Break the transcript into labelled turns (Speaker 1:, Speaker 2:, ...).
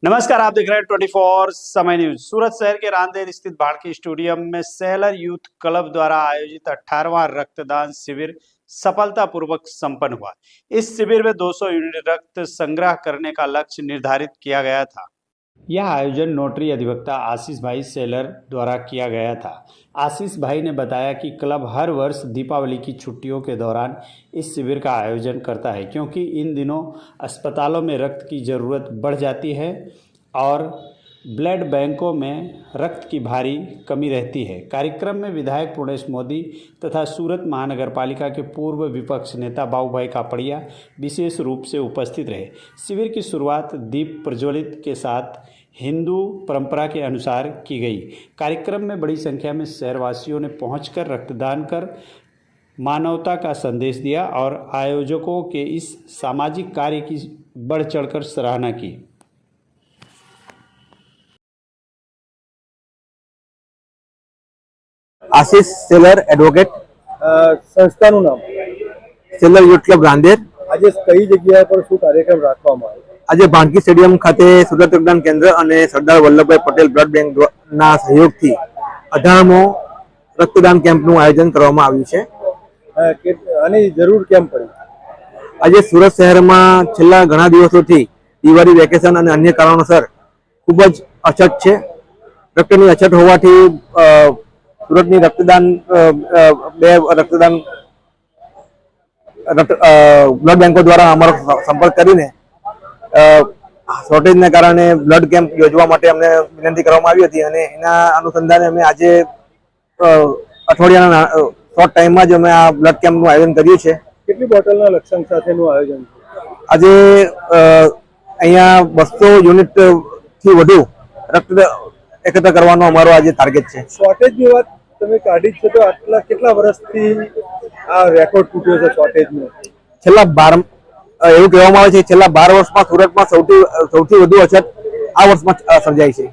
Speaker 1: नमस्कार, आप देख रहे हैं 24 समय न्यूज। सूरत शहर के रांदेर स्थित भारतीय स्टेडियम में सेलर यूथ क्लब द्वारा आयोजित 18वां रक्तदान शिविर सफलतापूर्वक संपन्न हुआ। इस शिविर में 200 यूनिट रक्त संग्रह करने का लक्ष्य निर्धारित किया गया था। यह आयोजन नोटरी अधिवक्ता आशीष भाई सेलर द्वारा किया गया था। आशीष भाई ने बताया कि क्लब हर वर्ष दीपावली की छुट्टियों के दौरान इस शिविर का आयोजन करता है, क्योंकि इन दिनों अस्पतालों में रक्त की ज़रूरत बढ़ जाती है और ब्लड बैंकों में रक्त की भारी कमी रहती है। कार्यक्रम में विधायक पूर्णेश मोदी तथा सूरत महानगर पालिका के पूर्व विपक्ष नेता बाबूभाई कापड़िया विशेष रूप से उपस्थित रहे। शिविर की शुरुआत दीप प्रज्वलित के साथ हिंदू परंपरा के अनुसार की गई। कार्यक्रम में बड़ी संख्या में शहरवासियों ने पहुंचकर रक्तदान कर मानवता का संदेश दिया और आयोजकों के इस सामाजिक कार्य की बढ़ चढ़कर सराहना की।
Speaker 2: आशीष सेलर एडवोकेट
Speaker 3: સંસ્થાનું નામ
Speaker 2: સેલર યુથ ક્લબ રાંદેર।
Speaker 3: આજે કઈ જગ્યા પર શું કાર્યક્રમ રાખવામાં આવ્યો?
Speaker 2: આજે ભાણકી સ્ટેડિયમ ખાતે સુરત રક્તદાન કેન્દ્ર અને સરદાર વલ્લભભાઈ પટેલ બ્લડ બેંકના સહયોગથી 18મો રક્તદાન કેમ્પનું આયોજન કરવામાં આવ્યું છે।
Speaker 3: આની જરૂર કેમ પડી?
Speaker 2: આજે સુરત શહેરમાં છેલ્લા ઘણા દિવસોથી દિવાળી વેકેશન અને અન્ય કારણોસર ખૂબ જ અછત છે। રક્તની અછત હોવાથી સુરતની રક્તદાન બ્લડ બેંકો દ્વારા અમારો સંપર્ક કરીને શોર્ટેજને કારણે બ્લડ કેમ્પ યોજવા માટે અમને વિનંતી કરવામાં આવી હતી અને એના અનુસંધાને અમે આજે અઠવાડિયાના શોર્ટ ટાઈમમાં જ અમે આ બ્લડ કેમ્પનું આયોજન કર્યું છે।
Speaker 3: કેટલી બોટલના લક્ષ્યાંક સાથેનું આયોજન છે?
Speaker 2: આજે અહીંયા 200 યુનિટથી વધુ રક્ત એકત્ર કરવાનો અમારો આજે ટાર્ગેટ છે।
Speaker 3: શોર્ટેજની વાત તમે કાઢી છે તો આટલા કેટલા વર્ષથી આ રેકોર્ડ તૂટ્યો છે શોર્ટેજનો?
Speaker 2: છેલ્લા 12 એવું કહેવામાં આવે છે છેલ્લા 12 વર્ષમાં સુરતમાં સૌથી વધુ અછત આ વર્ષમાં સર્જાઈ છે।